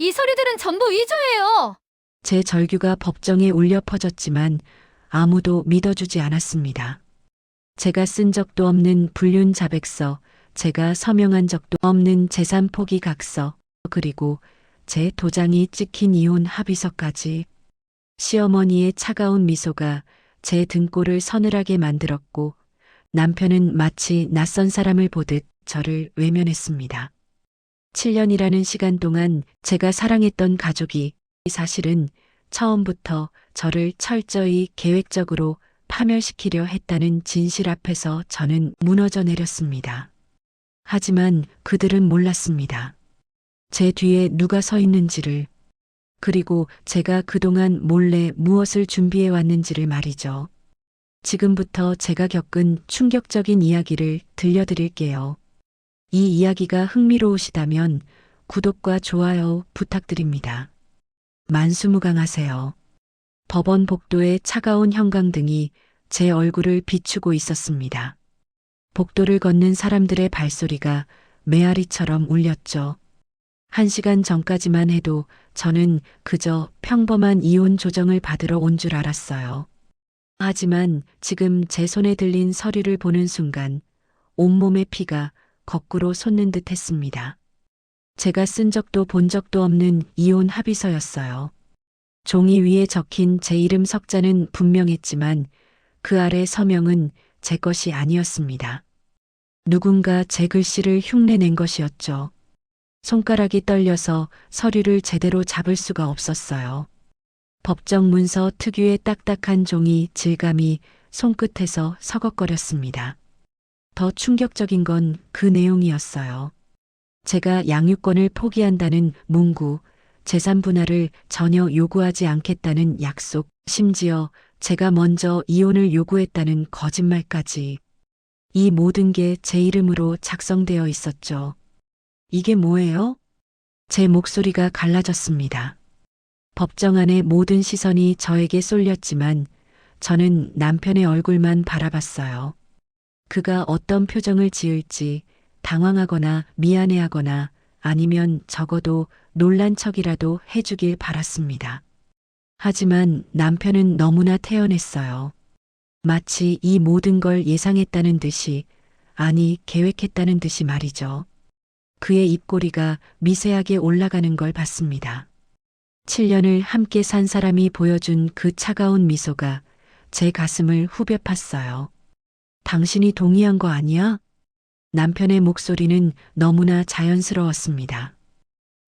이 서류들은 전부 위조예요. 제 절규가 법정에 울려 퍼졌지만 아무도 믿어주지 않았습니다. 제가 쓴 적도 없는 불륜 자백서, 제가 서명한 적도 없는 재산 포기 각서, 그리고 제 도장이 찍힌 이혼 합의서까지. 시어머니의 차가운 미소가 제 등골을 서늘하게 만들었고 남편은 마치 낯선 사람을 보듯 저를 외면했습니다. 7년이라는 시간 동안 제가 사랑했던 가족이 사실은 처음부터 저를 철저히 계획적으로 파멸시키려 했다는 진실 앞에서 저는 무너져 내렸습니다. 하지만 그들은 몰랐습니다. 제 뒤에 누가 서 있는지를, 그리고 제가 그동안 몰래 무엇을 준비해 왔는지를 말이죠. 지금부터 제가 겪은 충격적인 이야기를 들려드릴게요. 이 이야기가 흥미로우시다면 구독과 좋아요 부탁드립니다. 만수무강하세요. 법원 복도에 차가운 형광등이 제 얼굴을 비추고 있었습니다. 복도를 걷는 사람들의 발소리가 메아리처럼 울렸죠. 1시간 전까지만 해도 저는 그저 평범한 이혼 조정을 받으러 온 줄 알았어요. 하지만 지금 제 손에 들린 서류를 보는 순간 온몸의 피가 거꾸로 솟는 듯 했습니다. 제가 쓴 적도 본 적도 없는 이혼 합의서였어요. 종이 위에 적힌 제 이름 석자는 분명했지만 그 아래 서명은 제 것이 아니었습니다. 누군가 제 글씨를 흉내낸 것이었죠. 손가락이 떨려서 서류를 제대로 잡을 수가 없었어요. 법정 문서 특유의 딱딱한 종이 질감이 손끝에서 서걱거렸습니다. 더 충격적인 건 그 내용이었어요. 제가 양육권을 포기한다는 문구, 재산 분할을 전혀 요구하지 않겠다는 약속, 심지어 제가 먼저 이혼을 요구했다는 거짓말까지. 이 모든 게 제 이름으로 작성되어 있었죠. 이게 뭐예요? 제 목소리가 갈라졌습니다. 법정 안의 모든 시선이 저에게 쏠렸지만 저는 남편의 얼굴만 바라봤어요. 그가 어떤 표정을 지을지 당황하거나 미안해하거나 아니면 적어도 놀란 척이라도 해주길 바랐습니다. 하지만 남편은 너무나 태연했어요. 마치 이 모든 걸 예상했다는 듯이, 아니 계획했다는 듯이 말이죠. 그의 입꼬리가 미세하게 올라가는 걸 봤습니다. 7년을 함께 산 사람이 보여준 그 차가운 미소가 제 가슴을 후벼 팠어요. 당신이 동의한 거 아니야? 남편의 목소리는 너무나 자연스러웠습니다.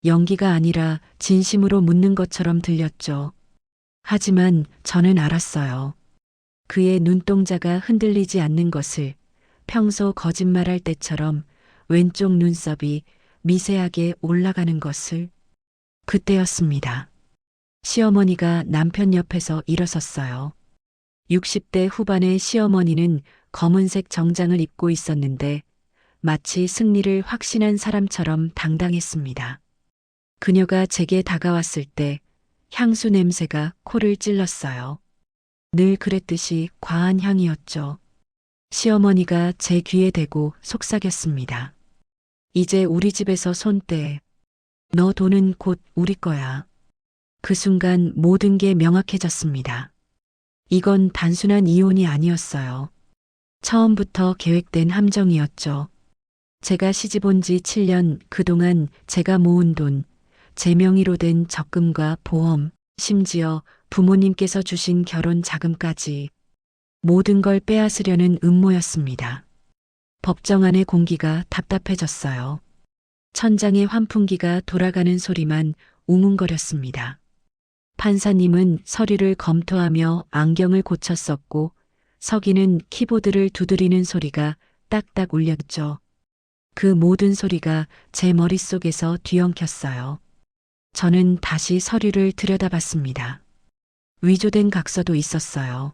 연기가 아니라 진심으로 묻는 것처럼 들렸죠. 하지만 저는 알았어요. 그의 눈동자가 흔들리지 않는 것을, 평소 거짓말할 때처럼 왼쪽 눈썹이 미세하게 올라가는 것을. 그때였습니다. 시어머니가 남편 옆에서 일어섰어요. 60대 후반의 시어머니는 검은색 정장을 입고 있었는데 마치 승리를 확신한 사람처럼 당당했습니다. 그녀가 제게 다가왔을 때 향수 냄새가 코를 찔렀어요. 늘 그랬듯이 과한 향이었죠. 시어머니가 제 귀에 대고 속삭였습니다. 이제 우리 집에서 손 떼. 너 돈은 곧 우리 거야. 그 순간 모든 게 명확해졌습니다. 이건 단순한 이혼이 아니었어요. 처음부터 계획된 함정이었죠. 제가 시집 온 지 7년, 그동안 제가 모은 돈, 제 명의로 된 적금과 보험, 심지어 부모님께서 주신 결혼 자금까지 모든 걸 빼앗으려는 음모였습니다. 법정 안의 공기가 답답해졌어요. 천장의 환풍기가 돌아가는 소리만 웅웅거렸습니다. 판사님은 서류를 검토하며 안경을 고쳤었고 서기는 키보드를 두드리는 소리가 딱딱 울렸죠. 그 모든 소리가 제 머릿속에서 뒤엉켰어요. 저는 다시 서류를 들여다봤습니다. 위조된 각서도 있었어요.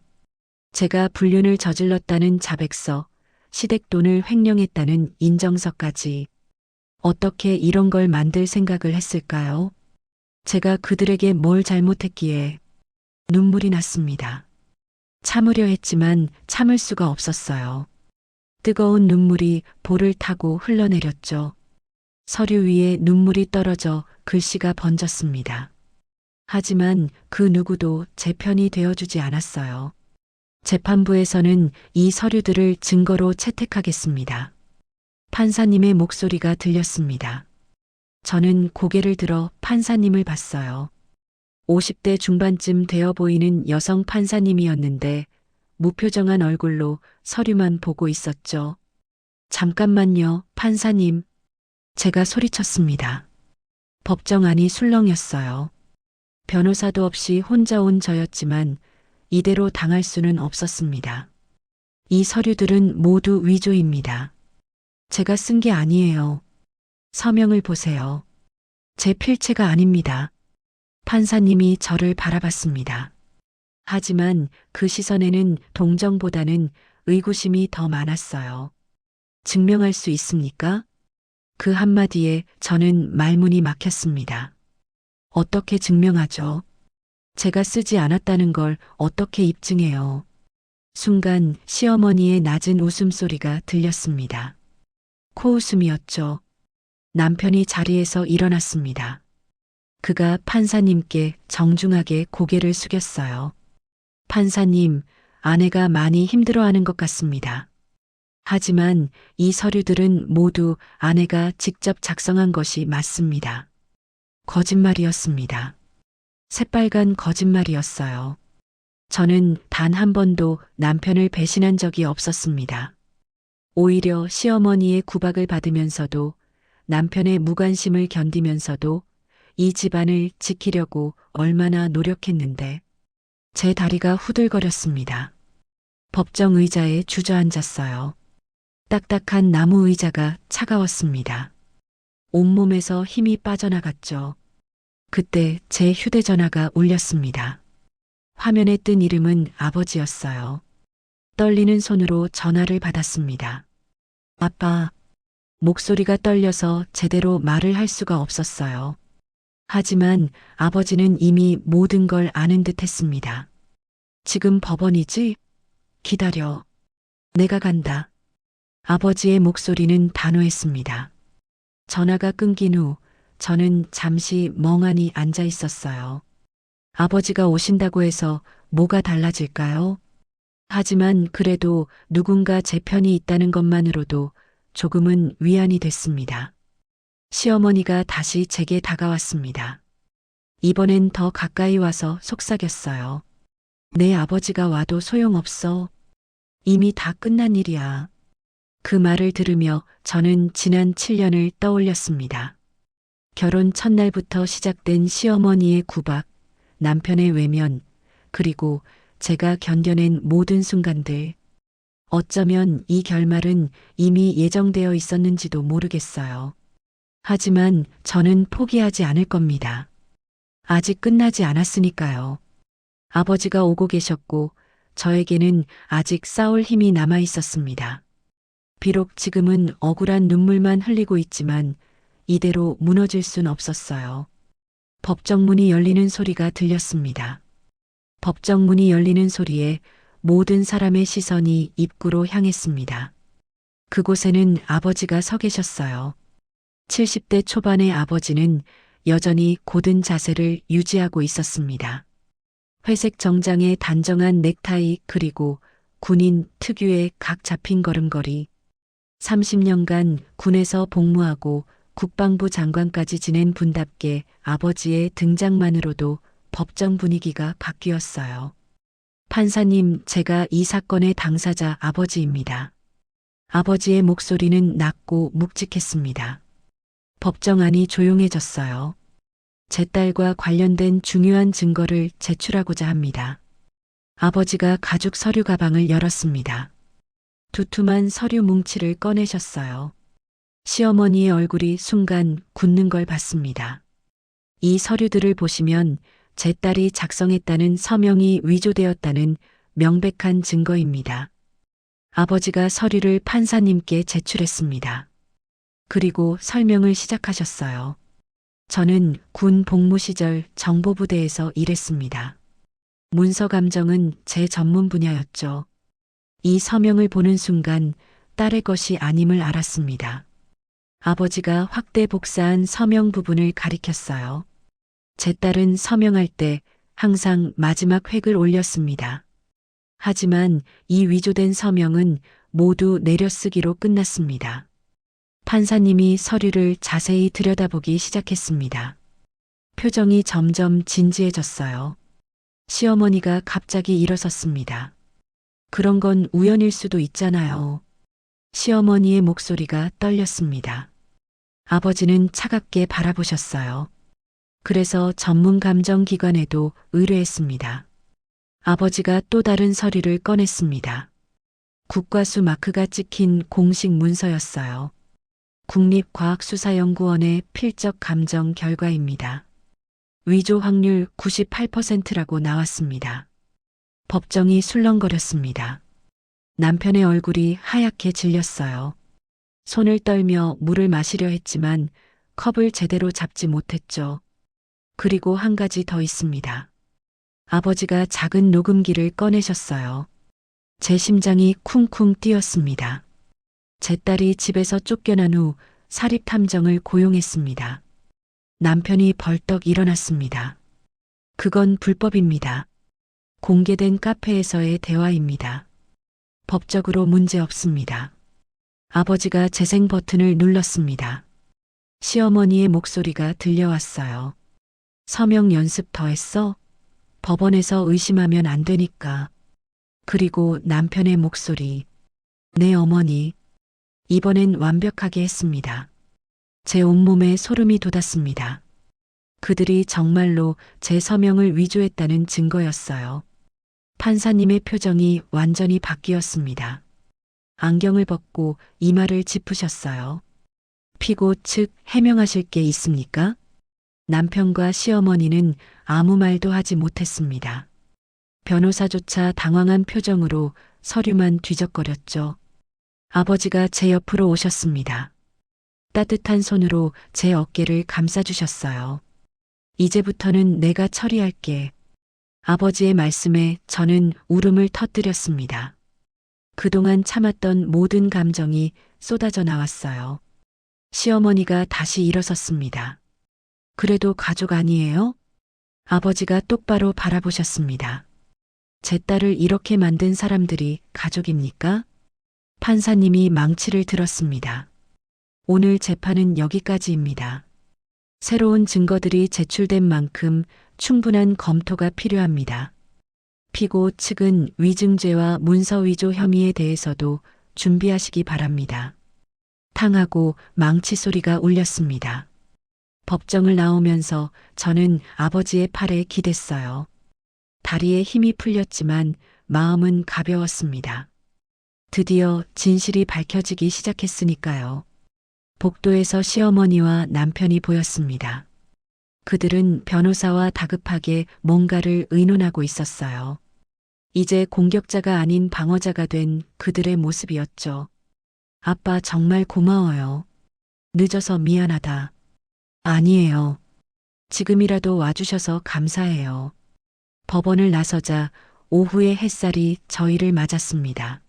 제가 불륜을 저질렀다는 자백서, 시댁돈을 횡령했다는 인정서까지. 어떻게 이런 걸 만들 생각을 했을까요? 제가 그들에게 뭘 잘못했기에. 눈물이 났습니다. 참으려 했지만 참을 수가 없었어요. 뜨거운 눈물이 볼을 타고 흘러내렸죠. 서류 위에 눈물이 떨어져 글씨가 번졌습니다. 하지만 그 누구도 제 편이 되어주지 않았어요. 재판부에서는 이 서류들을 증거로 채택하겠습니다. 판사님의 목소리가 들렸습니다. 저는 고개를 들어 판사님을 봤어요. 50대 중반쯤 되어 보이는 여성 판사님이었는데 무표정한 얼굴로 서류만 보고 있었죠. 잠깐만요, 판사님. 제가 소리쳤습니다. 법정 안이 술렁였어요. 변호사도 없이 혼자 온 저였지만 이대로 당할 수는 없었습니다. 이 서류들은 모두 위조입니다. 제가 쓴 게 아니에요. 서명을 보세요. 제 필체가 아닙니다. 판사님이 저를 바라봤습니다. 하지만 그 시선에는 동정보다는 의구심이 더 많았어요. 증명할 수 있습니까? 그 한마디에 저는 말문이 막혔습니다. 어떻게 증명하죠? 제가 쓰지 않았다는 걸 어떻게 입증해요? 순간 시어머니의 낮은 웃음소리가 들렸습니다. 코웃음이었죠. 남편이 자리에서 일어났습니다. 그가 판사님께 정중하게 고개를 숙였어요. 판사님, 아내가 많이 힘들어하는 것 같습니다. 하지만 이 서류들은 모두 아내가 직접 작성한 것이 맞습니다. 거짓말이었습니다. 새빨간 거짓말이었어요. 저는 단 한 번도 남편을 배신한 적이 없었습니다. 오히려 시어머니의 구박을 받으면서도 남편의 무관심을 견디면서도 이 집안을 지키려고 얼마나 노력했는데 제 다리가 후들거렸습니다. 법정 의자에 주저앉았어요. 딱딱한 나무 의자가 차가웠습니다. 온몸에서 힘이 빠져나갔죠. 그때 제 휴대전화가 울렸습니다. 화면에 뜬 이름은 아버지였어요. 떨리는 손으로 전화를 받았습니다. 아빠, 목소리가 떨려서 제대로 말을 할 수가 없었어요. 하지만 아버지는 이미 모든 걸 아는 듯 했습니다. 지금 법원이지? 기다려. 내가 간다. 아버지의 목소리는 단호했습니다. 전화가 끊긴 후 저는 잠시 멍하니 앉아 있었어요. 아버지가 오신다고 해서 뭐가 달라질까요? 하지만 그래도 누군가 제 편이 있다는 것만으로도 조금은 위안이 됐습니다. 시어머니가 다시 제게 다가왔습니다. 이번엔 더 가까이 와서 속삭였어요. 내 아버지가 와도 소용없어. 이미 다 끝난 일이야. 그 말을 들으며 저는 지난 7년을 떠올렸습니다. 결혼 첫날부터 시작된 시어머니의 구박, 남편의 외면, 그리고 제가 견뎌낸 모든 순간들. 어쩌면 이 결말은 이미 예정되어 있었는지도 모르겠어요. 하지만 저는 포기하지 않을 겁니다. 아직 끝나지 않았으니까요. 아버지가 오고 계셨고 저에게는 아직 싸울 힘이 남아 있었습니다. 비록 지금은 억울한 눈물만 흘리고 있지만 이대로 무너질 순 없었어요. 법정 문이 열리는 소리가 들렸습니다. 법정 문이 열리는 소리에 모든 사람의 시선이 입구로 향했습니다. 그곳에는 아버지가 서 계셨어요. 70대 초반의 아버지는 여전히 고든 자세를 유지하고 있었습니다. 회색 정장에 단정한 넥타이 그리고 군인 특유의 각 잡힌 걸음걸이. 30년간 군에서 복무하고 국방부 장관까지 지낸 분답게 아버지의 등장만으로도 법정 분위기가 바뀌었어요. 판사님, 제가 이 사건의 당사자 아버지입니다. 아버지의 목소리는 낮고 묵직했습니다. 법정 안이 조용해졌어요. 제 딸과 관련된 중요한 증거를 제출하고자 합니다. 아버지가 가죽 서류 가방을 열었습니다. 두툼한 서류 뭉치를 꺼내셨어요. 시어머니의 얼굴이 순간 굳는 걸 봤습니다. 이 서류들을 보시면 제 딸이 작성했다는 서명이 위조되었다는 명백한 증거입니다. 아버지가 서류를 판사님께 제출했습니다. 그리고 설명을 시작하셨어요. 저는 군 복무 시절 정보부대에서 일했습니다. 문서 감정은 제 전문 분야였죠. 이 서명을 보는 순간 딸의 것이 아님을 알았습니다. 아버지가 확대 복사한 서명 부분을 가리켰어요. 제 딸은 서명할 때 항상 마지막 획을 올렸습니다. 하지만 이 위조된 서명은 모두 내려쓰기로 끝났습니다. 판사님이 서류를 자세히 들여다보기 시작했습니다. 표정이 점점 진지해졌어요. 시어머니가 갑자기 일어섰습니다. 그런 건 우연일 수도 있잖아요. 시어머니의 목소리가 떨렸습니다. 아버지는 차갑게 바라보셨어요. 그래서 전문 감정기관에도 의뢰했습니다. 아버지가 또 다른 서류를 꺼냈습니다. 국과수 마크가 찍힌 공식 문서였어요. 국립과학수사연구원의 필적 감정 결과입니다. 위조 확률 98%라고 나왔습니다. 법정이 술렁거렸습니다. 남편의 얼굴이 하얗게 질렸어요. 손을 떨며 물을 마시려 했지만 컵을 제대로 잡지 못했죠. 그리고 한 가지 더 있습니다. 아버지가 작은 녹음기를 꺼내셨어요. 제 심장이 쿵쿵 뛰었습니다. 제 딸이 집에서 쫓겨난 후 사립탐정을 고용했습니다. 남편이 벌떡 일어났습니다. 그건 불법입니다. 공개된 카페에서의 대화입니다. 법적으로 문제 없습니다. 아버지가 재생 버튼을 눌렀습니다. 시어머니의 목소리가 들려왔어요. 서명 연습 더 했어? 법원에서 의심하면 안 되니까. 그리고 남편의 목소리. 네, 어머니. 이번엔 완벽하게 했습니다. 제 온몸에 소름이 돋았습니다. 그들이 정말로 제 서명을 위조했다는 증거였어요. 판사님의 표정이 완전히 바뀌었습니다. 안경을 벗고 이마를 짚으셨어요. 피고 측 해명하실 게 있습니까? 남편과 시어머니는 아무 말도 하지 못했습니다. 변호사조차 당황한 표정으로 서류만 뒤적거렸죠. 아버지가 제 옆으로 오셨습니다. 따뜻한 손으로 제 어깨를 감싸주셨어요. 이제부터는 내가 처리할게. 아버지의 말씀에 저는 울음을 터뜨렸습니다. 그동안 참았던 모든 감정이 쏟아져 나왔어요. 시어머니가 다시 일어섰습니다. 그래도 가족 아니에요? 아버지가 똑바로 바라보셨습니다. 제 딸을 이렇게 만든 사람들이 가족입니까? 판사님이 망치를 들었습니다. 오늘 재판은 여기까지입니다. 새로운 증거들이 제출된 만큼 충분한 검토가 필요합니다. 피고 측은 위증죄와 문서 위조 혐의에 대해서도 준비하시기 바랍니다. 탕하고 망치 소리가 울렸습니다. 법정을 나오면서 저는 아버지의 팔에 기댔어요. 다리에 힘이 풀렸지만 마음은 가벼웠습니다. 드디어 진실이 밝혀지기 시작했으니까요. 복도에서 시어머니와 남편이 보였습니다. 그들은 변호사와 다급하게 뭔가를 의논하고 있었어요. 이제 공격자가 아닌 방어자가 된 그들의 모습이었죠. 아빠 정말 고마워요. 늦어서 미안하다. 아니에요. 지금이라도 와주셔서 감사해요. 법원을 나서자 오후의 햇살이 저희를 맞았습니다.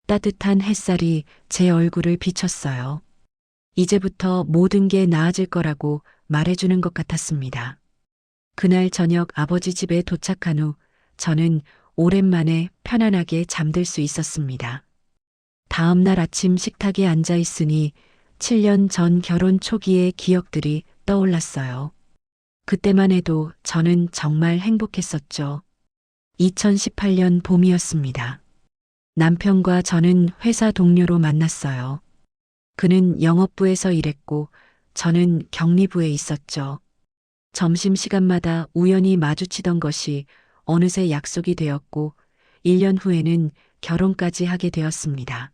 따뜻한 햇살이 제 얼굴을 비췄어요. 이제부터 모든 게 나아질 거라고 말해주는 것 같았습니다. 그날 저녁 아버지 집에 도착한 후 저는 오랜만에 편안하게 잠들 수 있었습니다. 다음 날 아침 식탁에 앉아 있으니 7년 전 결혼 초기의 기억들이 떠올랐어요. 그때만 해도 저는 정말 행복했었죠. 2018년 봄이었습니다. 남편과 저는 회사 동료로 만났어요. 그는 영업부에서 일했고 저는 격리부에 있었죠. 점심시간마다 우연히 마주치던 것이 어느새 약속이 되었고 1년 후에는 결혼까지 하게 되었습니다.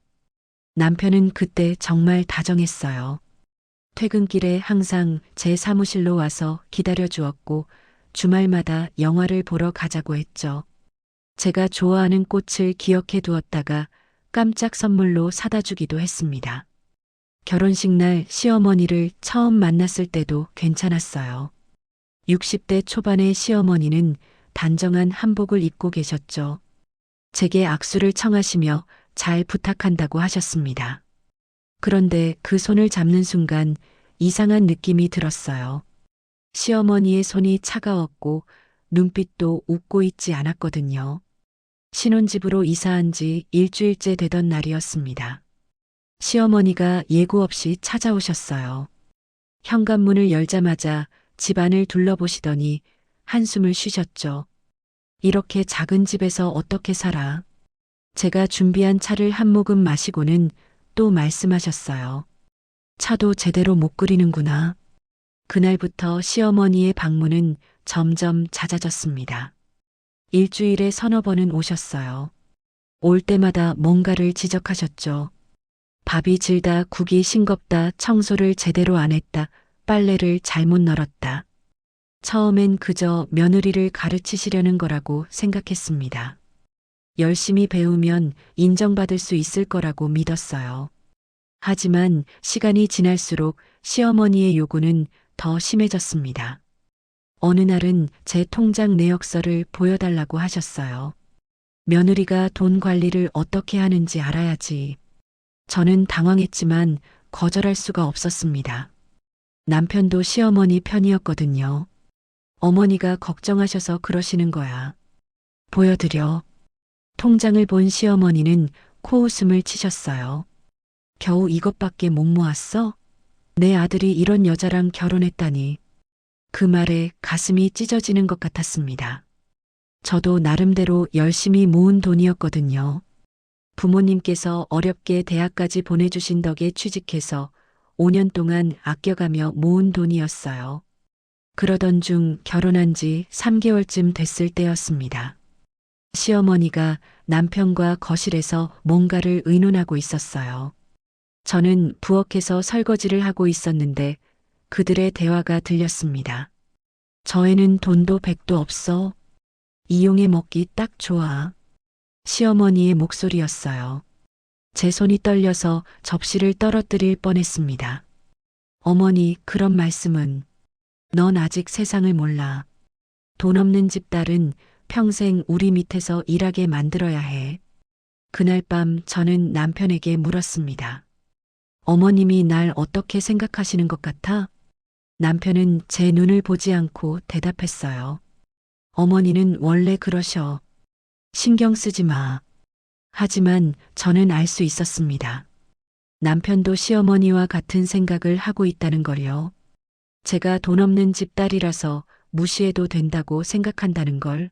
남편은 그때 정말 다정했어요. 퇴근길에 항상 제 사무실로 와서 기다려 주었고 주말마다 영화를 보러 가자고 했죠. 제가 좋아하는 꽃을 기억해 두었다가 깜짝 선물로 사다 주기도 했습니다. 결혼식 날 시어머니를 처음 만났을 때도 괜찮았어요. 60대 초반의 시어머니는 단정한 한복을 입고 계셨죠. 제게 악수를 청하시며 잘 부탁한다고 하셨습니다. 그런데 그 손을 잡는 순간 이상한 느낌이 들었어요. 시어머니의 손이 차가웠고 눈빛도 웃고 있지 않았거든요. 신혼집으로 이사한 지 일주일째 되던 날이었습니다. 시어머니가 예고 없이 찾아오셨어요. 현관문을 열자마자 집안을 둘러보시더니 한숨을 쉬셨죠. 이렇게 작은 집에서 어떻게 살아? 제가 준비한 차를 한 모금 마시고는 또 말씀하셨어요. 차도 제대로 못 끓이는구나. 그날부터 시어머니의 방문은 점점 잦아졌습니다. 일주일에 서너 번은 오셨어요. 올 때마다 뭔가를 지적하셨죠. 밥이 질다, 국이 싱겁다, 청소를 제대로 안 했다, 빨래를 잘못 널었다. 처음엔 그저 며느리를 가르치시려는 거라고 생각했습니다. 열심히 배우면 인정받을 수 있을 거라고 믿었어요. 하지만 시간이 지날수록 시어머니의 요구는 더 심해졌습니다. 어느 날은 제 통장 내역서를 보여달라고 하셨어요. 며느리가 돈 관리를 어떻게 하는지 알아야지. 저는 당황했지만 거절할 수가 없었습니다. 남편도 시어머니 편이었거든요. 어머니가 걱정하셔서 그러시는 거야. 보여드려. 통장을 본 시어머니는 코웃음을 치셨어요. 겨우 이것밖에 못 모았어? 내 아들이 이런 여자랑 결혼했다니. 그 말에 가슴이 찢어지는 것 같았습니다. 저도 나름대로 열심히 모은 돈이었거든요. 부모님께서 어렵게 대학까지 보내주신 덕에 취직해서 5년 동안 아껴가며 모은 돈이었어요. 그러던 중 결혼한 지 3개월쯤 됐을 때였습니다. 시어머니가 남편과 거실에서 뭔가를 의논하고 있었어요. 저는 부엌에서 설거지를 하고 있었는데 그들의 대화가 들렸습니다. 저에는 돈도 백도 없어. 이용해 먹기 딱 좋아. 시어머니의 목소리였어요. 제 손이 떨려서 접시를 떨어뜨릴 뻔했습니다. 어머니, 그런 말씀은. 넌 아직 세상을 몰라. 돈 없는 집 딸은 평생 우리 밑에서 일하게 만들어야 해. 그날 밤 저는 남편에게 물었습니다. 어머님이 날 어떻게 생각하시는 것 같아? 남편은 제 눈을 보지 않고 대답했어요. 어머니는 원래 그러셔. 신경 쓰지 마. 하지만 저는 알 수 있었습니다. 남편도 시어머니와 같은 생각을 하고 있다는 걸요. 제가 돈 없는 집 딸이라서 무시해도 된다고 생각한다는 걸.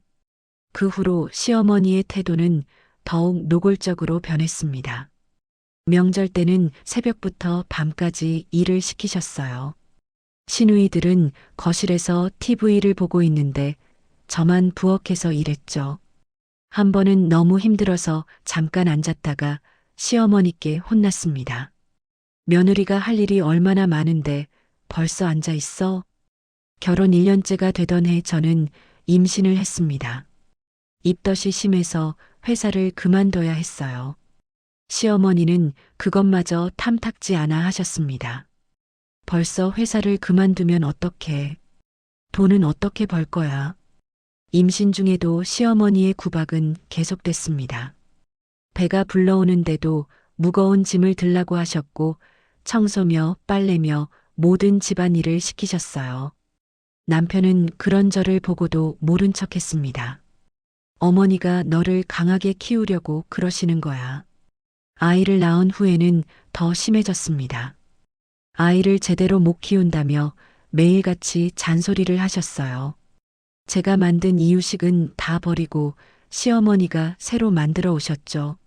그 후로 시어머니의 태도는 더욱 노골적으로 변했습니다. 명절 때는 새벽부터 밤까지 일을 시키셨어요. 시누이들은 거실에서 TV를 보고 있는데 저만 부엌에서 일했죠. 한 번은 너무 힘들어서 잠깐 앉았다가 시어머니께 혼났습니다. 며느리가 할 일이 얼마나 많은데 벌써 앉아 있어? 결혼 1년째가 되던 해 저는 임신을 했습니다. 입덧이 심해서 회사를 그만둬야 했어요. 시어머니는 그것마저 탐탁지 않아 하셨습니다. 벌써 회사를 그만두면 어떡해? 돈은 어떻게 벌 거야? 임신 중에도 시어머니의 구박은 계속됐습니다. 배가 불러오는데도 무거운 짐을 들라고 하셨고 청소며 빨래며 모든 집안일을 시키셨어요. 남편은 그런 저를 보고도 모른 척했습니다. 어머니가 너를 강하게 키우려고 그러시는 거야. 아이를 낳은 후에는 더 심해졌습니다. 아이를 제대로 못 키운다며 매일같이 잔소리를 하셨어요. 제가 만든 이유식은 다 버리고 시어머니가 새로 만들어 오셨죠.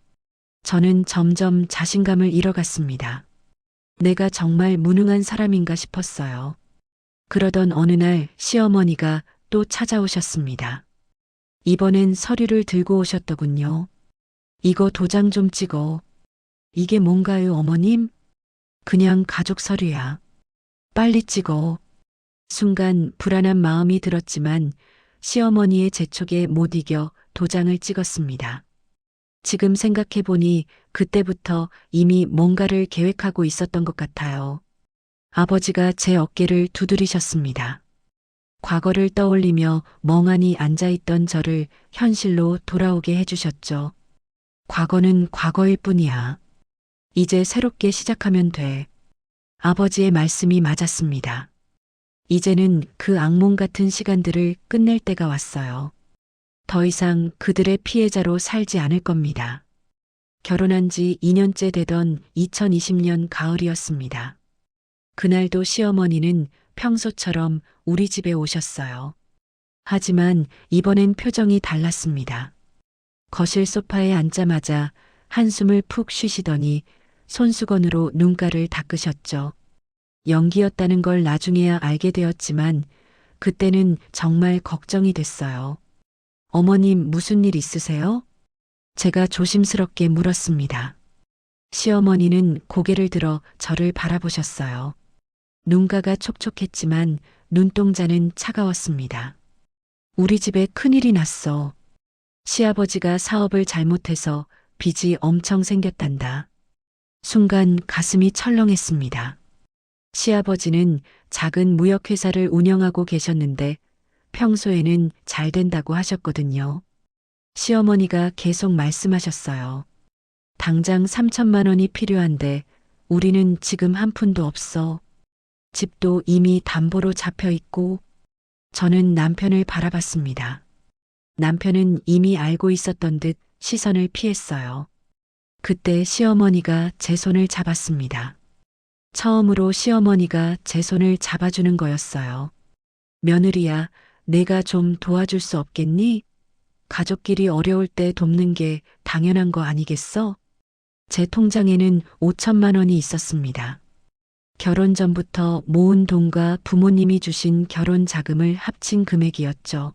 저는 점점 자신감을 잃어갔습니다. 내가 정말 무능한 사람인가 싶었어요. 그러던 어느 날 시어머니가 또 찾아오셨습니다. 이번엔 서류를 들고 오셨더군요. 이거 도장 좀 찍어. 이게 뭔가요, 어머님? 그냥 가족 서류야. 빨리 찍어. 순간 불안한 마음이 들었지만 시어머니의 재촉에 못 이겨 도장을 찍었습니다. 지금 생각해보니 그때부터 이미 뭔가를 계획하고 있었던 것 같아요. 아버지가 제 어깨를 두드리셨습니다. 과거를 떠올리며 멍하니 앉아있던 저를 현실로 돌아오게 해주셨죠. 과거는 과거일 뿐이야. 이제 새롭게 시작하면 돼. 아버지의 말씀이 맞았습니다. 이제는 그 악몽 같은 시간들을 끝낼 때가 왔어요. 더 이상 그들의 피해자로 살지 않을 겁니다. 결혼한 지 2년째 되던 2020년 가을이었습니다. 그날도 시어머니는 평소처럼 우리 집에 오셨어요. 하지만 이번엔 표정이 달랐습니다. 거실 소파에 앉자마자 한숨을 푹 쉬시더니 손수건으로 눈가를 닦으셨죠. 연기였다는 걸 나중에야 알게 되었지만 그때는 정말 걱정이 됐어요. 어머님 무슨 일 있으세요? 제가 조심스럽게 물었습니다. 시어머니는 고개를 들어 저를 바라보셨어요. 눈가가 촉촉했지만 눈동자는 차가웠습니다. 우리 집에 큰일이 났어. 시아버지가 사업을 잘못해서 빚이 엄청 생겼단다. 순간 가슴이 철렁했습니다. 시아버지는 작은 무역회사를 운영하고 계셨는데 평소에는 잘 된다고 하셨거든요. 시어머니가 계속 말씀하셨어요. 당장 3천만 원이 필요한데 우리는 지금 한 푼도 없어. 집도 이미 담보로 잡혀 있고. 저는 남편을 바라봤습니다. 남편은 이미 알고 있었던 듯 시선을 피했어요. 그때 시어머니가 제 손을 잡았습니다. 처음으로 시어머니가 제 손을 잡아주는 거였어요. 며느리야, 내가 좀 도와줄 수 없겠니? 가족끼리 어려울 때 돕는 게 당연한 거 아니겠어? 제 통장에는 5천만 원이 있었습니다. 결혼 전부터 모은 돈과 부모님이 주신 결혼 자금을 합친 금액이었죠.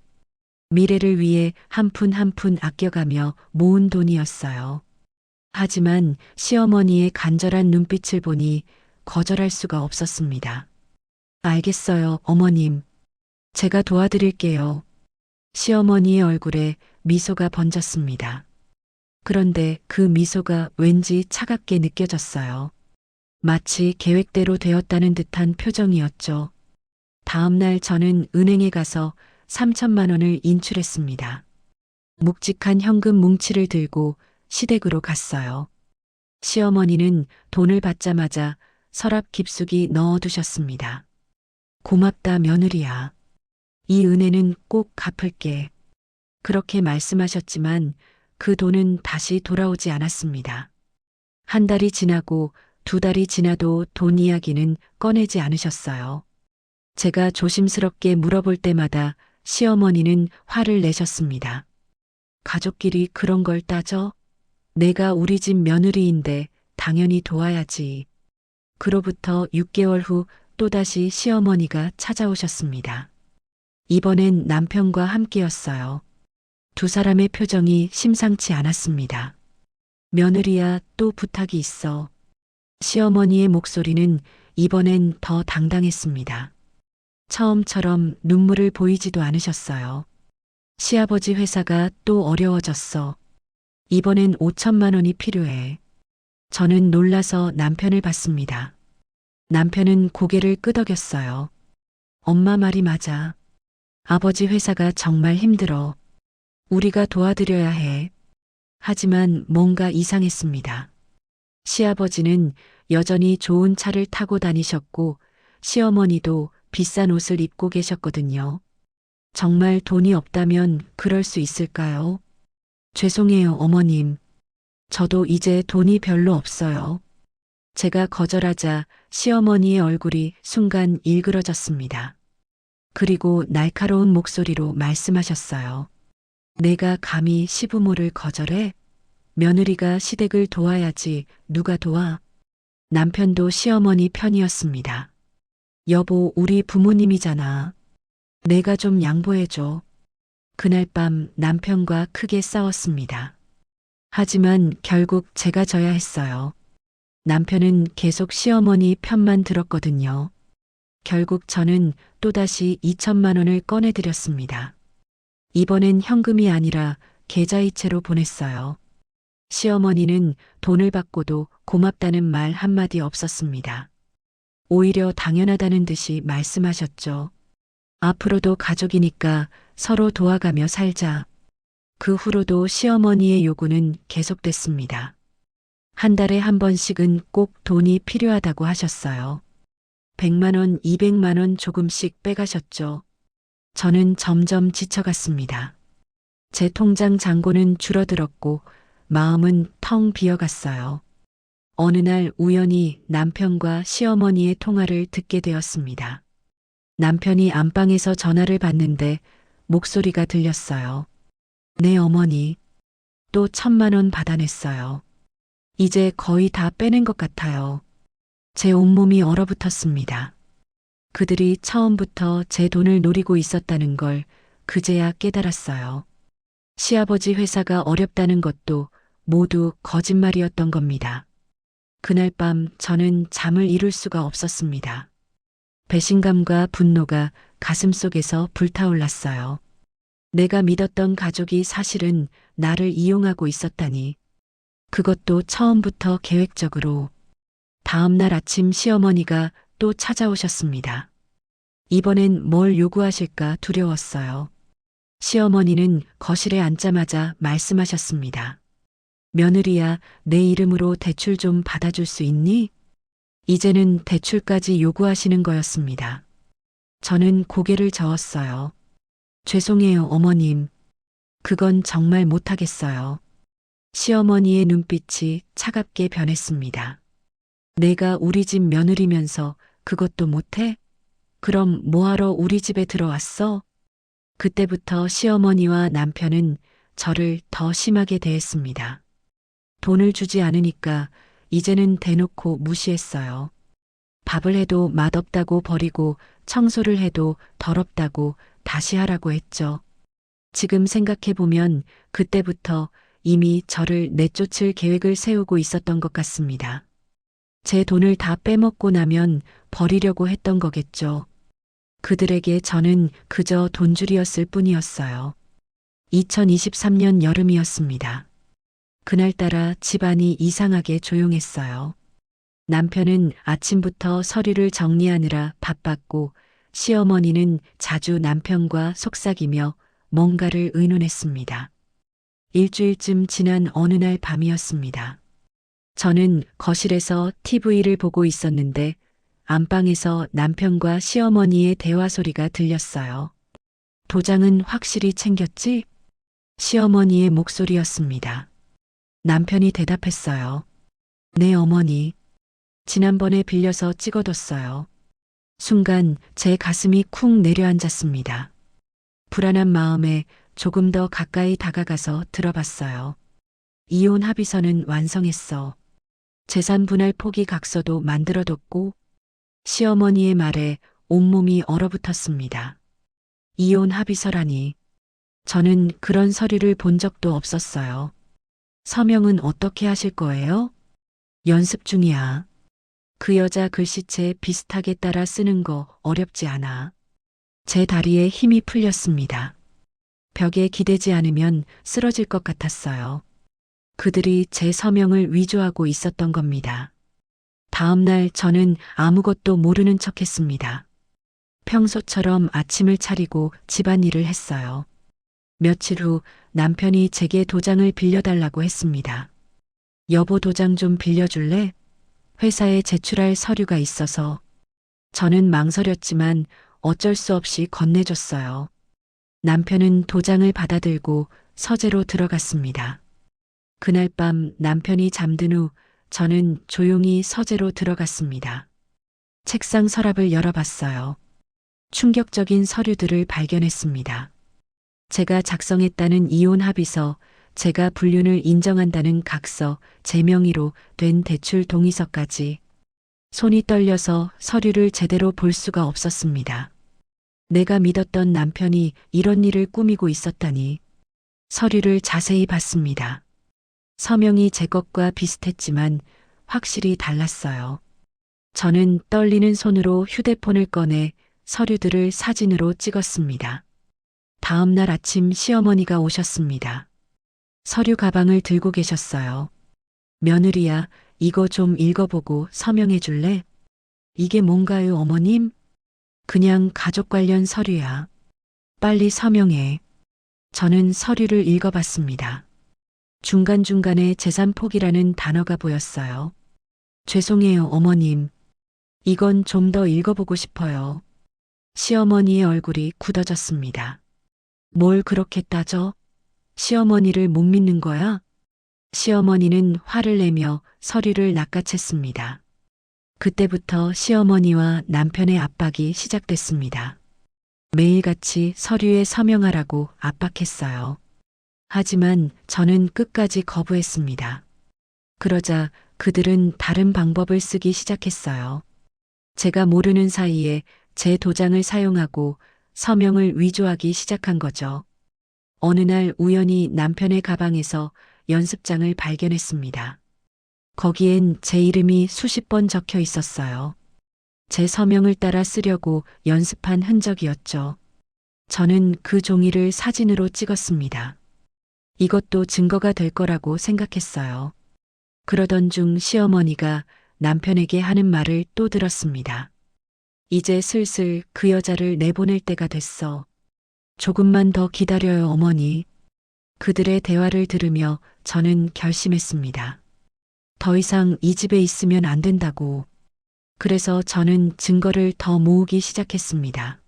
미래를 위해 한 푼 한 푼 아껴가며 모은 돈이었어요. 하지만 시어머니의 간절한 눈빛을 보니 거절할 수가 없었습니다. 알겠어요, 어머님. 제가 도와드릴게요. 시어머니의 얼굴에 미소가 번졌습니다. 그런데 그 미소가 왠지 차갑게 느껴졌어요. 마치 계획대로 되었다는 듯한 표정이었죠. 다음 날 저는 은행에 가서 3천만 원을 인출했습니다. 묵직한 현금 뭉치를 들고 시댁으로 갔어요. 시어머니는 돈을 받자마자 서랍 깊숙이 넣어두셨습니다. 고맙다 며느리야. 이 은혜는 꼭 갚을게. 그렇게 말씀하셨지만 그 돈은 다시 돌아오지 않았습니다. 한 달이 지나고 두 달이 지나도 돈 이야기는 꺼내지 않으셨어요. 제가 조심스럽게 물어볼 때마다 시어머니는 화를 내셨습니다. 가족끼리 그런 걸 따져? 내가 우리 집 며느리인데 당연히 도와야지. 그로부터 6개월 후 또다시 시어머니가 찾아오셨습니다. 이번엔 남편과 함께였어요. 두 사람의 표정이 심상치 않았습니다. 며느리야, 또 부탁이 있어. 시어머니의 목소리는 이번엔 더 당당했습니다. 처음처럼 눈물을 보이지도 않으셨어요. 시아버지 회사가 또 어려워졌어. 이번엔 5천만 원이 필요해. 저는 놀라서 남편을 봤습니다. 남편은 고개를 끄덕였어요. 엄마 말이 맞아. 아버지 회사가 정말 힘들어. 우리가 도와드려야 해. 하지만 뭔가 이상했습니다. 시아버지는 여전히 좋은 차를 타고 다니셨고 시어머니도 비싼 옷을 입고 계셨거든요. 정말 돈이 없다면 그럴 수 있을까요? 죄송해요, 어머님. 저도 이제 돈이 별로 없어요. 제가 거절하자 시어머니의 얼굴이 순간 일그러졌습니다. 그리고 날카로운 목소리로 말씀하셨어요. 내가 감히 시부모를 거절해? 며느리가 시댁을 도와야지 누가 도와? 남편도 시어머니 편이었습니다. 여보, 우리 부모님이잖아. 내가 좀 양보해줘. 그날 밤 남편과 크게 싸웠습니다. 하지만 결국 제가 져야 했어요. 남편은 계속 시어머니 편만 들었거든요. 결국 저는 또다시 2천만 원을 꺼내드렸습니다. 이번엔 현금이 아니라 계좌이체로 보냈어요. 시어머니는 돈을 받고도 고맙다는 말 한마디 없었습니다. 오히려 당연하다는 듯이 말씀하셨죠. 앞으로도 가족이니까 서로 도와가며 살자. 그 후로도 시어머니의 요구는 계속됐습니다. 한 달에 한 번씩은 꼭 돈이 필요하다고 하셨어요. 100만 원, 200만 원 조금씩 빼가셨죠. 저는 점점 지쳐갔습니다. 제 통장 잔고는 줄어들었고 마음은 텅 비어갔어요. 어느 날 우연히 남편과 시어머니의 통화를 듣게 되었습니다. 남편이 안방에서 전화를 받는데 목소리가 들렸어요. 네, 어머니. 또 1,000만 원 받아냈어요. 이제 거의 다 빼낸 것 같아요. 제 온몸이 얼어붙었습니다. 그들이 처음부터 제 돈을 노리고 있었다는 걸 그제야 깨달았어요. 시아버지 회사가 어렵다는 것도 모두 거짓말이었던 겁니다. 그날 밤 저는 잠을 이룰 수가 없었습니다. 배신감과 분노가 가슴속에서 불타올랐어요. 내가 믿었던 가족이 사실은 나를 이용하고 있었다니. 그것도 처음부터 계획적으로. 다음 날 아침 시어머니가 또 찾아오셨습니다. 이번엔 뭘 요구하실까 두려웠어요. 시어머니는 거실에 앉자마자 말씀하셨습니다. 며느리야, 내 이름으로 대출 좀 받아줄 수 있니? 이제는 대출까지 요구하시는 거였습니다. 저는 고개를 저었어요. 죄송해요, 어머님. 그건 정말 못하겠어요. 시어머니의 눈빛이 차갑게 변했습니다. 내가 우리 집 며느리면서 그것도 못해? 그럼 뭐하러 우리 집에 들어왔어? 그때부터 시어머니와 남편은 저를 더 심하게 대했습니다. 돈을 주지 않으니까 이제는 대놓고 무시했어요. 밥을 해도 맛없다고 버리고 청소를 해도 더럽다고 다시 하라고 했죠. 지금 생각해보면 그때부터 이미 저를 내쫓을 계획을 세우고 있었던 것 같습니다. 제 돈을 다 빼먹고 나면 버리려고 했던 거겠죠. 그들에게 저는 그저 돈줄이었을 뿐이었어요. 2023년 여름이었습니다. 그날따라 집안이 이상하게 조용했어요. 남편은 아침부터 서류를 정리하느라 바빴고 시어머니는 자주 남편과 속삭이며 뭔가를 의논했습니다. 일주일쯤 지난 어느 날 밤이었습니다. 저는 거실에서 TV를 보고 있었는데 안방에서 남편과 시어머니의 대화 소리가 들렸어요. 도장은 확실히 챙겼지? 시어머니의 목소리였습니다. 남편이 대답했어요. 네, 어머니. 지난번에 빌려서 찍어뒀어요. 순간 제 가슴이 쿵 내려앉았습니다. 불안한 마음에 조금 더 가까이 다가가서 들어봤어요. 이혼 합의서는 완성했어. 재산 분할 포기 각서도 만들어뒀고 시어머니의 말에 온몸이 얼어붙었습니다. 이혼 합의서라니. 저는 그런 서류를 본 적도 없었어요. 서명은 어떻게 하실 거예요? 연습 중이야. 그 여자 글씨체 비슷하게 따라 쓰는 거 어렵지 않아. 제 다리에 힘이 풀렸습니다. 벽에 기대지 않으면 쓰러질 것 같았어요. 그들이 제 서명을 위조하고 있었던 겁니다. 다음 날 저는 아무것도 모르는 척 했습니다. 평소처럼 아침을 차리고 집안일을 했어요. 며칠 후 남편이 제게 도장을 빌려달라고 했습니다. 여보, 도장 좀 빌려줄래? 회사에 제출할 서류가 있어서. 저는 망설였지만 어쩔 수 없이 건네줬어요. 남편은 도장을 받아들고 서재로 들어갔습니다. 그날 밤 남편이 잠든 후 저는 조용히 서재로 들어갔습니다. 책상 서랍을 열어봤어요. 충격적인 서류들을 발견했습니다. 제가 작성했다는 이혼 합의서, 제가 불륜을 인정한다는 각서, 제 명의로 된 대출 동의서까지. 손이 떨려서 서류를 제대로 볼 수가 없었습니다. 내가 믿었던 남편이 이런 일을 꾸미고 있었다니. 서류를 자세히 봤습니다. 서명이 제 것과 비슷했지만 확실히 달랐어요. 저는 떨리는 손으로 휴대폰을 꺼내 서류들을 사진으로 찍었습니다. 다음 날 아침 시어머니가 오셨습니다. 서류 가방을 들고 계셨어요. 며느리야, 이거 좀 읽어보고 서명해 줄래? 이게 뭔가요, 어머님? 그냥 가족 관련 서류야. 빨리 서명해. 저는 서류를 읽어봤습니다. 중간중간에 재산 포기라는 단어가 보였어요. 죄송해요, 어머님. 이건 좀 더 읽어보고 싶어요. 시어머니의 얼굴이 굳어졌습니다. 뭘 그렇게 따져? 시어머니를 못 믿는 거야? 시어머니는 화를 내며 서류를 낚아챘습니다. 그때부터 시어머니와 남편의 압박이 시작됐습니다. 매일같이 서류에 서명하라고 압박했어요. 하지만 저는 끝까지 거부했습니다. 그러자 그들은 다른 방법을 쓰기 시작했어요. 제가 모르는 사이에 제 도장을 사용하고 서명을 위조하기 시작한 거죠. 어느 날 우연히 남편의 가방에서 연습장을 발견했습니다. 거기엔 제 이름이 수십 번 적혀 있었어요. 제 서명을 따라 쓰려고 연습한 흔적이었죠. 저는 그 종이를 사진으로 찍었습니다. 이것도 증거가 될 거라고 생각했어요. 그러던 중 시어머니가 남편에게 하는 말을 또 들었습니다. 이제 슬슬 그 여자를 내보낼 때가 됐어. 조금만 더 기다려요, 어머니. 그들의 대화를 들으며 저는 결심했습니다. 더 이상 이 집에 있으면 안 된다고. 그래서 저는 증거를 더 모으기 시작했습니다.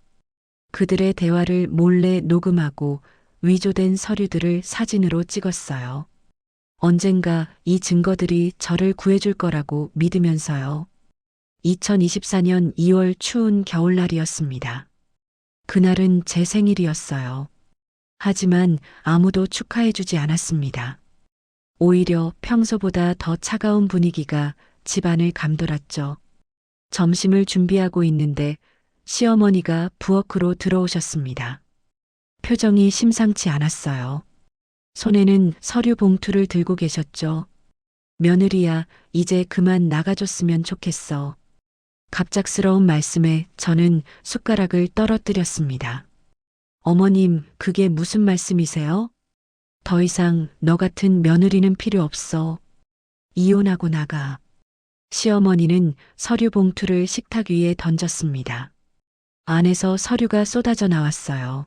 그들의 대화를 몰래 녹음하고 위조된 서류들을 사진으로 찍었어요. 언젠가 이 증거들이 저를 구해줄 거라고 믿으면서요. 2024년 2월 추운 겨울날이었습니다. 그날은 제 생일이었어요. 하지만 아무도 축하해주지 않았습니다. 오히려 평소보다 더 차가운 분위기가 집안을 감돌았죠. 점심을 준비하고 있는데 시어머니가 부엌으로 들어오셨습니다. 표정이 심상치 않았어요. 손에는 서류 봉투를 들고 계셨죠. 며느리야, 이제 그만 나가줬으면 좋겠어. 갑작스러운 말씀에 저는 숟가락을 떨어뜨렸습니다. 어머님, 그게 무슨 말씀이세요? 더 이상 너 같은 며느리는 필요 없어. 이혼하고 나가. 시어머니는 서류 봉투를 식탁 위에 던졌습니다. 안에서 서류가 쏟아져 나왔어요.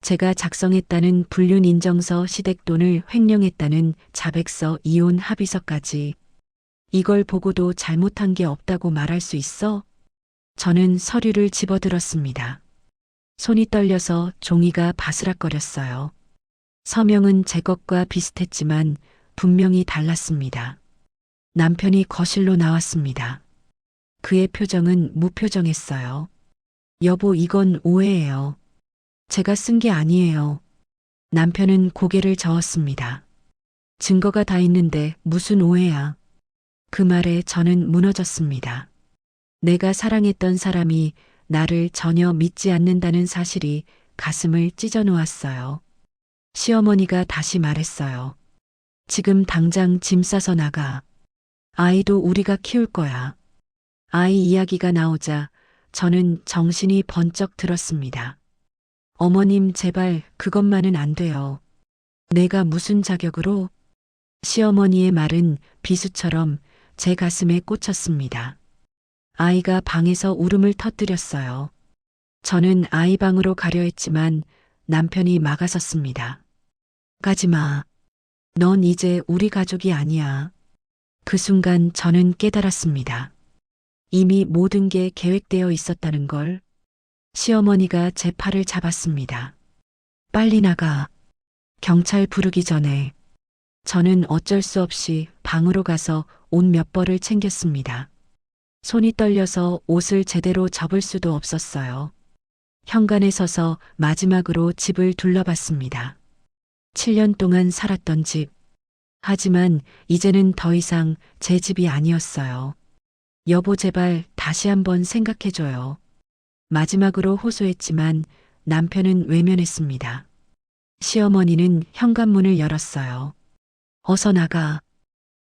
제가 작성했다는 불륜인정서 시댁돈을 횡령했다는 자백서 이혼 합의서까지. 이걸 보고도 잘못한 게 없다고 말할 수 있어? 저는 서류를 집어들었습니다. 손이 떨려서 종이가 바스락거렸어요. 서명은 제 것과 비슷했지만 분명히 달랐습니다. 남편이 거실로 나왔습니다. 그의 표정은 무표정했어요. 여보, 이건 오해예요. 제가 쓴 게 아니에요. 남편은 고개를 저었습니다. 증거가 다 있는데 무슨 오해야. 그 말에 저는 무너졌습니다. 내가 사랑했던 사람이 나를 전혀 믿지 않는다는 사실이 가슴을 찢어 놓았어요. 시어머니가 다시 말했어요. 지금 당장 짐 싸서 나가. 아이도 우리가 키울 거야. 아이 이야기가 나오자 저는 정신이 번쩍 들었습니다. 어머님, 제발 그것만은 안 돼요. 내가 무슨 자격으로? 시어머니의 말은 비수처럼 제 가슴에 꽂혔습니다. 아이가 방에서 울음을 터뜨렸어요. 저는 아이 방으로 가려 했지만 남편이 막아섰습니다. 가지 마. 넌 이제 우리 가족이 아니야. 그 순간 저는 깨달았습니다. 이미 모든 게 계획되어 있었다는 걸. 시어머니가 제 팔을 잡았습니다. 빨리 나가. 경찰 부르기 전에. 저는 어쩔 수 없이 방으로 가서 옷 몇 벌을 챙겼습니다. 손이 떨려서 옷을 제대로 접을 수도 없었어요. 현관에 서서 마지막으로 집을 둘러봤습니다. 7년 동안 살았던 집. 하지만 이제는 더 이상 제 집이 아니었어요. 여보, 제발 다시 한번 생각해줘요. 마지막으로 호소했지만 남편은 외면했습니다. 시어머니는 현관문을 열었어요. 어서 나가.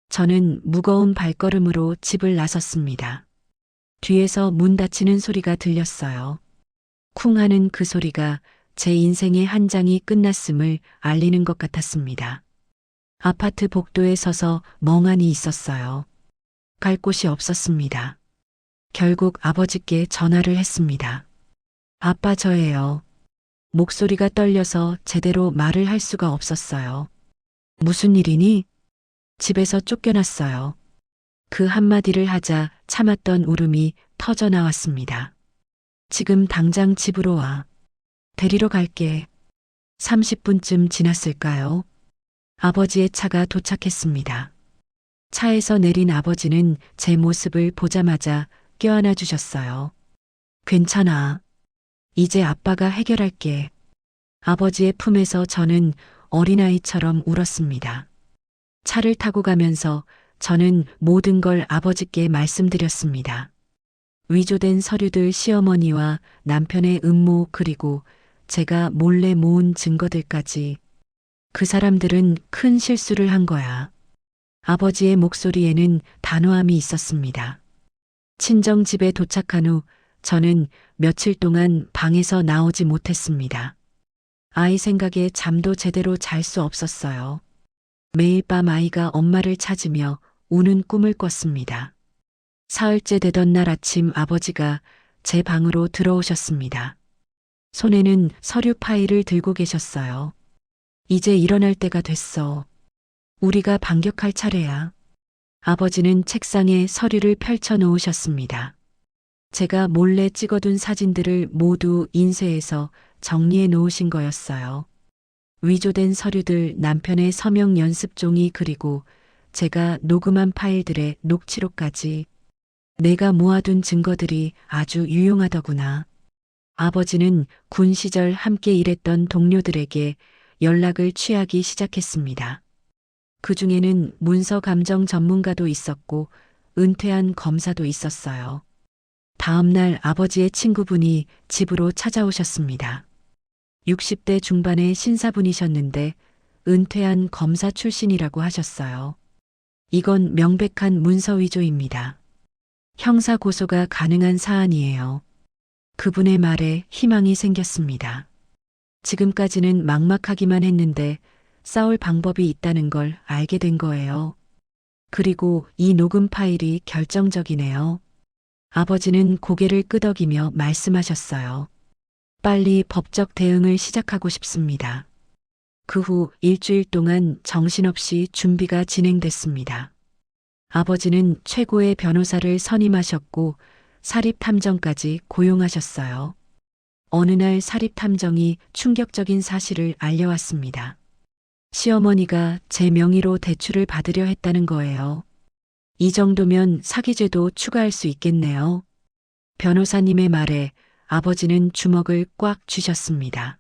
저는 무거운 발걸음으로 집을 나섰습니다. 뒤에서 문 닫히는 소리가 들렸어요. 쿵 하는 그 소리가 제 인생의 한 장이 끝났음을 알리는 것 같았습니다. 아파트 복도에 서서 멍하니 있었어요. 갈 곳이 없었습니다. 결국 아버지께 전화를 했습니다. 아빠, 저예요. 목소리가 떨려서 제대로 말을 할 수가 없었어요. 무슨 일이니? 집에서 쫓겨났어요. 그 한마디를 하자 참았던 울음이 터져 나왔습니다. 지금 당장 집으로 와. 데리러 갈게. 30분쯤 지났을까요? 아버지의 차가 도착했습니다. 차에서 내린 아버지는 제 모습을 보자마자 껴안아 주셨어요. 괜찮아. 이제 아빠가 해결할게. 아버지의 품에서 저는 어린아이처럼 울었습니다. 차를 타고 가면서 저는 모든 걸 아버지께 말씀드렸습니다. 위조된 서류들, 시어머니와 남편의 음모, 그리고 제가 몰래 모은 증거들까지. 그 사람들은 큰 실수를 한 거야. 아버지의 목소리에는 단호함이 있었습니다. 친정집에 도착한 후 저는 며칠 동안 방에서 나오지 못했습니다. 아이 생각에 잠도 제대로 잘 수 없었어요. 매일 밤 아이가 엄마를 찾으며 우는 꿈을 꿨습니다. 사흘째 되던 날 아침 아버지가 제 방으로 들어오셨습니다. 손에는 서류 파일을 들고 계셨어요. 이제 일어날 때가 됐어. 우리가 반격할 차례야. 아버지는 책상에 서류를 펼쳐 놓으셨습니다. 제가 몰래 찍어둔 사진들을 모두 인쇄해서 정리해 놓으신 거였어요. 위조된 서류들, 남편의 서명 연습종이, 그리고 제가 녹음한 파일들의 녹취록까지. 내가 모아둔 증거들이 아주 유용하더구나. 아버지는 군 시절 함께 일했던 동료들에게 연락을 취하기 시작했습니다. 그 중에는 문서 감정 전문가도 있었고 은퇴한 검사도 있었어요. 다음 날 아버지의 친구분이 집으로 찾아오셨습니다. 60대 중반의 신사분이셨는데 은퇴한 검사 출신이라고 하셨어요. 이건 명백한 문서 위조입니다. 형사 고소가 가능한 사안이에요. 그분의 말에 희망이 생겼습니다. 지금까지는 막막하기만 했는데 싸울 방법이 있다는 걸 알게 된 거예요. 그리고 이 녹음 파일이 결정적이네요. 아버지는 고개를 끄덕이며 말씀하셨어요. 빨리 법적 대응을 시작하고 싶습니다. 그 후 일주일 동안 정신없이 준비가 진행됐습니다. 아버지는 최고의 변호사를 선임하셨고 사립탐정까지 고용하셨어요. 어느 날 사립탐정이 충격적인 사실을 알려왔습니다. 시어머니가 제 명의로 대출을 받으려 했다는 거예요. 이 정도면 사기죄도 추가할 수 있겠네요. 변호사님의 말에 아버지는 주먹을 꽉 쥐셨습니다.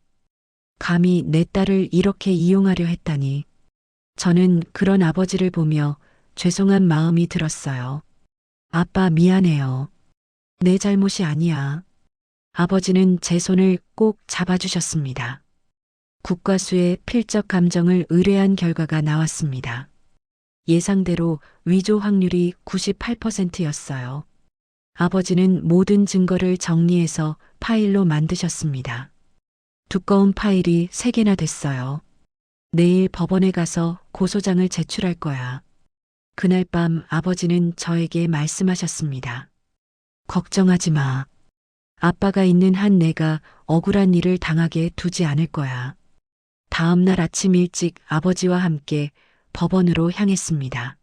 감히 내 딸을 이렇게 이용하려 했다니. 저는 그런 아버지를 보며 죄송한 마음이 들었어요. 아빠 미안해요. 내 잘못이 아니야. 아버지는 제 손을 꼭 잡아주셨습니다. 국과수의 필적 감정을 의뢰한 결과가 나왔습니다. 예상대로 위조 확률이 98%였어요. 아버지는 모든 증거를 정리해서 파일로 만드셨습니다. 두꺼운 파일이 3개나 됐어요. 내일 법원에 가서 고소장을 제출할 거야. 그날 밤 아버지는 저에게 말씀하셨습니다. 걱정하지 마. 아빠가 있는 한 내가 억울한 일을 당하게 두지 않을 거야. 다음 날 아침 일찍 아버지와 함께 법원으로 향했습니다.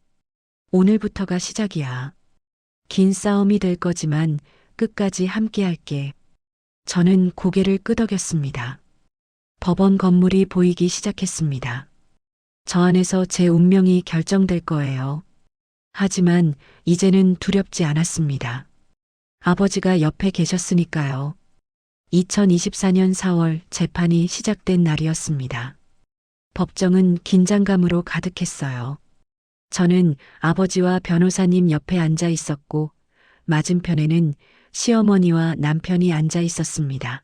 오늘부터가 시작이야. 긴 싸움이 될 거지만 끝까지 함께 할게. 저는 고개를 끄덕였습니다. 법원 건물이 보이기 시작했습니다. 저 안에서 제 운명이 결정될 거예요. 하지만 이제는 두렵지 않았습니다. 아버지가 옆에 계셨으니까요. 2024년 4월 재판이 시작된 날이었습니다. 법정은 긴장감으로 가득했어요. 저는 아버지와 변호사님 옆에 앉아 있었고 맞은편에는 시어머니와 남편이 앉아 있었습니다.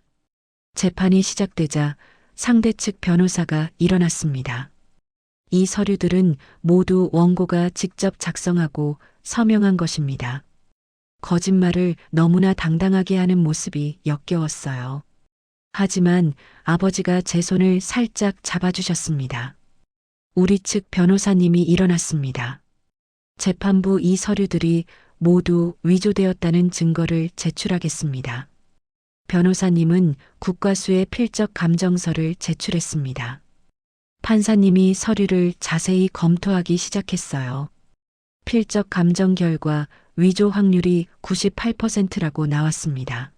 재판이 시작되자 상대 측 변호사가 일어났습니다. 이 서류들은 모두 원고가 직접 작성하고 서명한 것입니다. 거짓말을 너무나 당당하게 하는 모습이 역겨웠어요. 하지만 아버지가 제 손을 살짝 잡아주셨습니다. 우리 측 변호사님이 일어났습니다. 재판부 이 서류들이 모두 위조되었다는 증거를 제출하겠습니다. 변호사님은 국과수의 필적 감정서를 제출했습니다. 판사님이 서류를 자세히 검토하기 시작했어요. 필적 감정 결과 위조 확률이 98%라고 나왔습니다.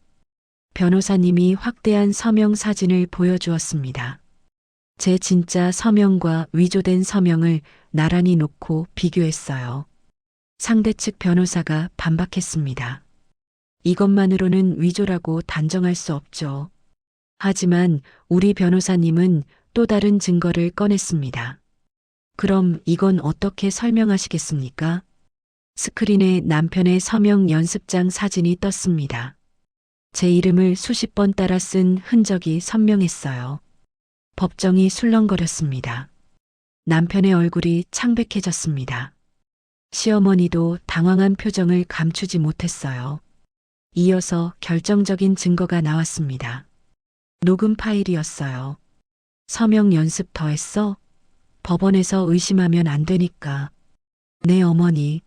변호사님이 확대한 서명 사진을 보여주었습니다. 제 진짜 서명과 위조된 서명을 나란히 놓고 비교했어요. 상대 측 변호사가 반박했습니다. 이것만으로는 위조라고 단정할 수 없죠. 하지만 우리 변호사님은 또 다른 증거를 꺼냈습니다. 그럼 이건 어떻게 설명하시겠습니까? 스크린에 남편의 서명 연습장 사진이 떴습니다. 제 이름을 수십 번 따라 쓴 흔적이 선명했어요. 법정이 술렁거렸습니다. 남편의 얼굴이 창백해졌습니다. 시어머니도 당황한 표정을 감추지 못했어요. 이어서 결정적인 증거가 나왔습니다. 녹음 파일이었어요. 서명 연습 더 했어? 법원에서 의심하면 안 되니까. 네, 어머니.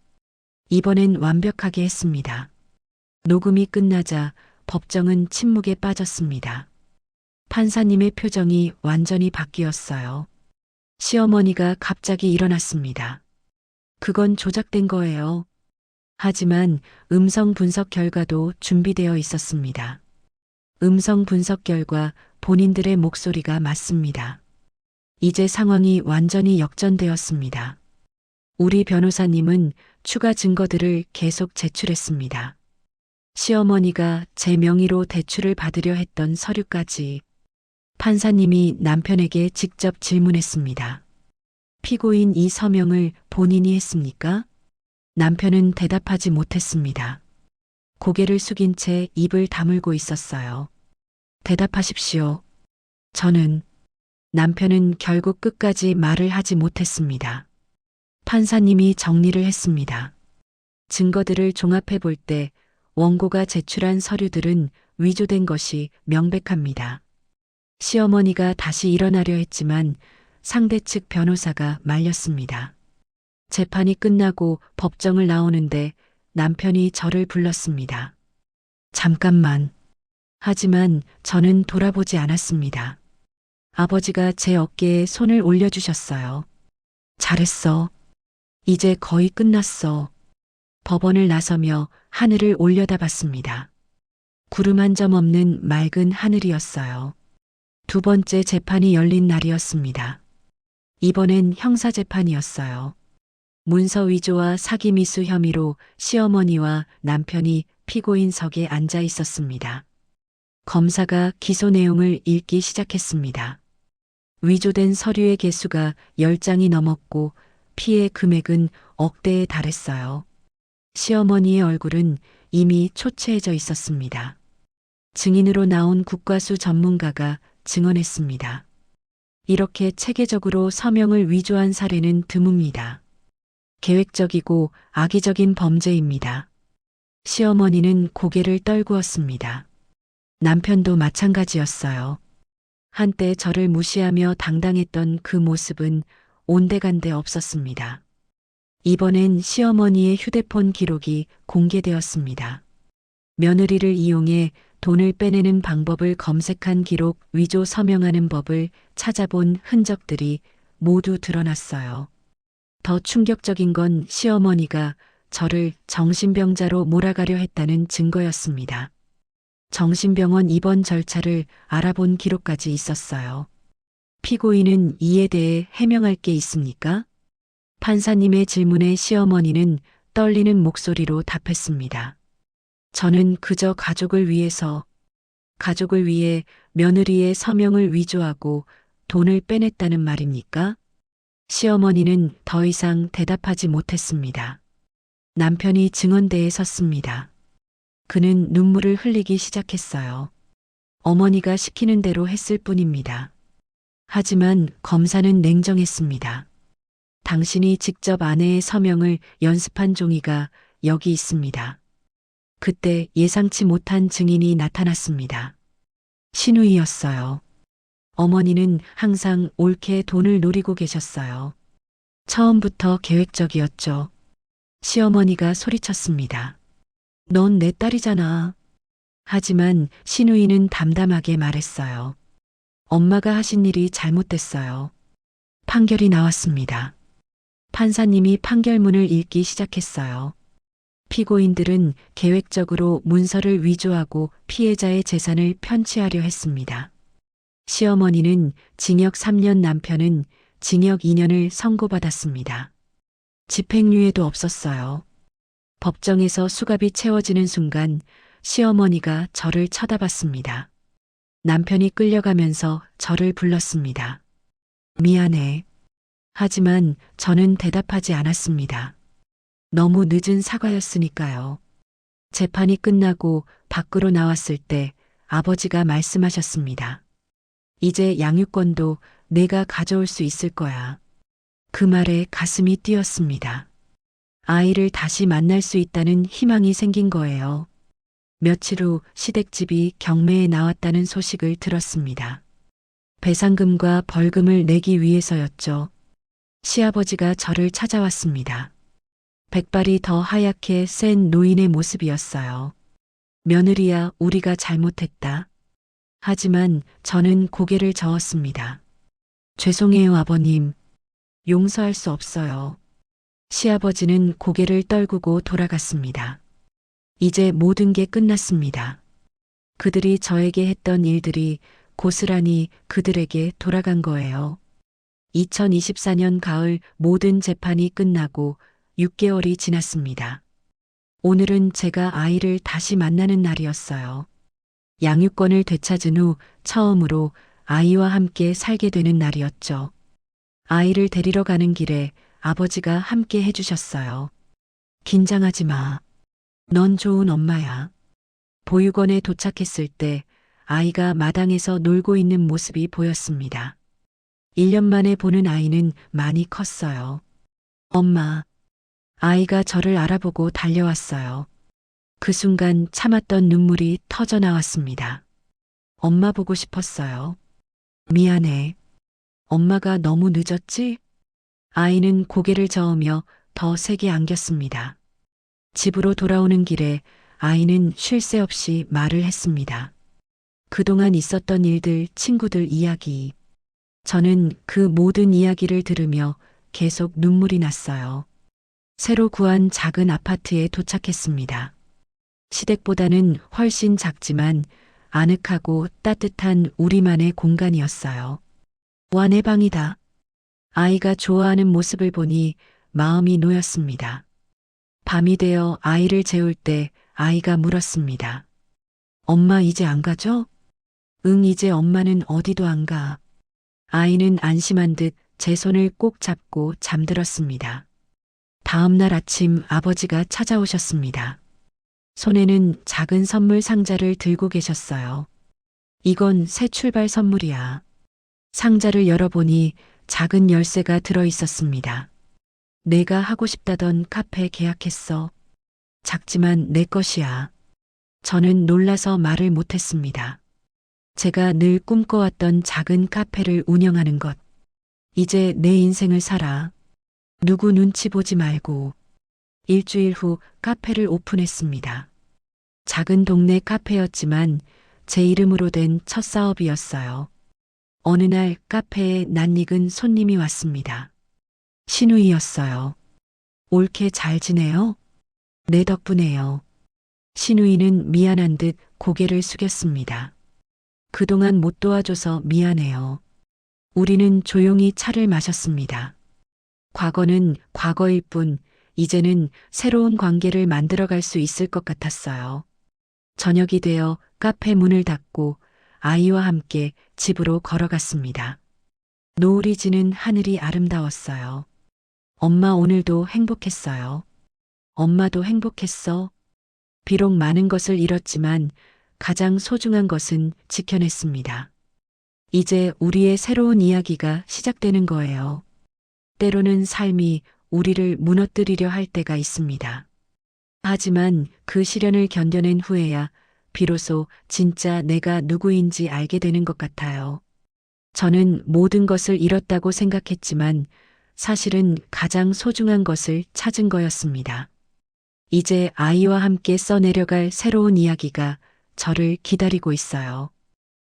이번엔 완벽하게 했습니다. 녹음이 끝나자 법정은 침묵에 빠졌습니다. 판사님의 표정이 완전히 바뀌었어요. 시어머니가 갑자기 일어났습니다. 그건 조작된 거예요. 하지만 음성 분석 결과도 준비되어 있었습니다. 음성 분석 결과 본인들의 목소리가 맞습니다. 이제 상황이 완전히 역전되었습니다. 우리 변호사님은 추가 증거들을 계속 제출했습니다. 시어머니가 제 명의로 대출을 받으려 했던 서류까지. 판사님이 남편에게 직접 질문했습니다. 피고인 이 서명을 본인이 했습니까? 남편은 대답하지 못했습니다. 고개를 숙인 채 입을 다물고 있었어요. 대답하십시오. 저는. 남편은 결국 끝까지 말을 하지 못했습니다. 판사님이 정리를 했습니다. 증거들을 종합해 볼 때 원고가 제출한 서류들은 위조된 것이 명백합니다. 시어머니가 다시 일어나려 했지만 상대 측 변호사가 말렸습니다. 재판이 끝나고 법정을 나오는데 남편이 저를 불렀습니다. 잠깐만. 하지만 저는 돌아보지 않았습니다. 아버지가 제 어깨에 손을 올려주셨어요. 잘했어. 이제 거의 끝났어. 법원을 나서며 하늘을 올려다봤습니다. 구름 한 점 없는 맑은 하늘이었어요. 두 번째 재판이 열린 날이었습니다. 이번엔 형사재판이었어요. 문서 위조와 사기 미수 혐의로 시어머니와 남편이 피고인석에 앉아 있었습니다. 검사가 기소 내용을 읽기 시작했습니다. 위조된 서류의 개수가 10장이 넘었고 피해 금액은 억대에 달했어요. 시어머니의 얼굴은 이미 초췌해져 있었습니다. 증인으로 나온 국과수 전문가가 증언했습니다. 이렇게 체계적으로 서명을 위조한 사례는 드뭅니다. 계획적이고 악의적인 범죄입니다. 시어머니는 고개를 떨구었습니다. 남편도 마찬가지였어요. 한때 저를 무시하며 당당했던 그 모습은 온데간데 없었습니다. 이번엔 시어머니의 휴대폰 기록이 공개되었습니다. 며느리를 이용해 돈을 빼내는 방법을 검색한 기록, 위조 서명하는 법을 찾아본 흔적들이 모두 드러났어요. 더 충격적인 건 시어머니가 저를 정신병자로 몰아가려 했다는 증거였습니다. 정신병원 입원 절차를 알아본 기록까지 있었어요. 피고인은 이에 대해 해명할 게 있습니까? 판사님의 질문에 시어머니는 떨리는 목소리로 답했습니다. 저는 그저 가족을 위해 며느리의 서명을 위조하고 돈을 빼냈다는 말입니까? 시어머니는 더 이상 대답하지 못했습니다. 남편이 증언대에 섰습니다. 그는 눈물을 흘리기 시작했어요. 어머니가 시키는 대로 했을 뿐입니다. 하지만 검사는 냉정했습니다. 당신이 직접 아내의 서명을 연습한 종이가 여기 있습니다. 그때 예상치 못한 증인이 나타났습니다. 신우이였어요. 어머니는 항상 옳게 돈을 노리고 계셨어요. 처음부터 계획적이었죠. 시어머니가 소리쳤습니다. 넌 내 딸이잖아. 하지만 신우이는 담담하게 말했어요. 엄마가 하신 일이 잘못됐어요. 판결이 나왔습니다. 판사님이 판결문을 읽기 시작했어요. 피고인들은 계획적으로 문서를 위조하고 피해자의 재산을 편취하려 했습니다. 시어머니는 징역 3년, 남편은 징역 2년을 선고받았습니다. 집행유예도 없었어요. 법정에서 수갑이 채워지는 순간 시어머니가 저를 쳐다봤습니다. 남편이 끌려가면서 저를 불렀습니다. 미안해. 하지만 저는 대답하지 않았습니다. 너무 늦은 사과였으니까요. 재판이 끝나고 밖으로 나왔을 때 아버지가 말씀하셨습니다. 이제 양육권도 내가 가져올 수 있을 거야. 그 말에 가슴이 뛰었습니다. 아이를 다시 만날 수 있다는 희망이 생긴 거예요. 며칠 후 시댁집이 경매에 나왔다는 소식을 들었습니다. 배상금과 벌금을 내기 위해서였죠. 시아버지가 저를 찾아왔습니다. 백발이 더 하얗게 센 노인의 모습이었어요. 며느리야, 우리가 잘못했다. 하지만 저는 고개를 저었습니다. 죄송해요, 아버님. 용서할 수 없어요. 시아버지는 고개를 떨구고 돌아갔습니다. 이제 모든 게 끝났습니다. 그들이 저에게 했던 일들이 고스란히 그들에게 돌아간 거예요. 2024년 가을 모든 재판이 끝나고 6개월이 지났습니다. 오늘은 제가 아이를 다시 만나는 날이었어요. 양육권을 되찾은 후 처음으로 아이와 함께 살게 되는 날이었죠. 아이를 데리러 가는 길에 아버지가 함께 해주셨어요. 긴장하지 마. 넌 좋은 엄마야. 보육원에 도착했을 때 아이가 마당에서 놀고 있는 모습이 보였습니다. 1년 만에 보는 아이는 많이 컸어요. 엄마. 아이가 저를 알아보고 달려왔어요. 그 순간 참았던 눈물이 터져 나왔습니다. 엄마 보고 싶었어요. 미안해. 엄마가 너무 늦었지? 아이는 고개를 저으며 더 세게 안겼습니다. 집으로 돌아오는 길에 아이는 쉴 새 없이 말을 했습니다. 그동안 있었던 일들, 친구들 이야기. 저는 그 모든 이야기를 들으며 계속 눈물이 났어요. 새로 구한 작은 아파트에 도착했습니다. 시댁보다는 훨씬 작지만 아늑하고 따뜻한 우리만의 공간이었어요. 와, 내 방이다. 아이가 좋아하는 모습을 보니 마음이 놓였습니다. 밤이 되어 아이를 재울 때 아이가 물었습니다. 엄마 이제 안 가죠? 응, 이제 엄마는 어디도 안 가. 아이는 안심한 듯 제 손을 꼭 잡고 잠들었습니다. 다음 날 아침 아버지가 찾아오셨습니다. 손에는 작은 선물 상자를 들고 계셨어요. 이건 새 출발 선물이야. 상자를 열어보니 작은 열쇠가 들어 있었습니다. 내가 하고 싶다던 카페 계약했어. 작지만 내 것이야. 저는 놀라서 말을 못했습니다. 제가 늘 꿈꿔왔던 작은 카페를 운영하는 것. 이제 내 인생을 살아. 누구 눈치 보지 말고. 일주일 후 카페를 오픈했습니다. 작은 동네 카페였지만 제 이름으로 된 첫 사업이었어요. 어느 날 카페에 낯익은 손님이 왔습니다. 신우이였어요. 옳게 잘 지내요? 내 덕분에요. 신우이는 미안한 듯 고개를 숙였습니다. 그동안 못 도와줘서 미안해요. 우리는 조용히 차를 마셨습니다. 과거는 과거일 뿐 이제는 새로운 관계를 만들어갈 수 있을 것 같았어요. 저녁이 되어 카페 문을 닫고 아이와 함께 집으로 걸어갔습니다. 노을이 지는 하늘이 아름다웠어요. 엄마 오늘도 행복했어요. 엄마도 행복했어. 비록 많은 것을 잃었지만 가장 소중한 것은 지켜냈습니다. 이제 우리의 새로운 이야기가 시작되는 거예요. 때로는 삶이 우리를 무너뜨리려 할 때가 있습니다. 하지만 그 시련을 견뎌낸 후에야 비로소 진짜 내가 누구인지 알게 되는 것 같아요. 저는 모든 것을 잃었다고 생각했지만 사실은 가장 소중한 것을 찾은 거였습니다. 이제 아이와 함께 써내려갈 새로운 이야기가 저를 기다리고 있어요.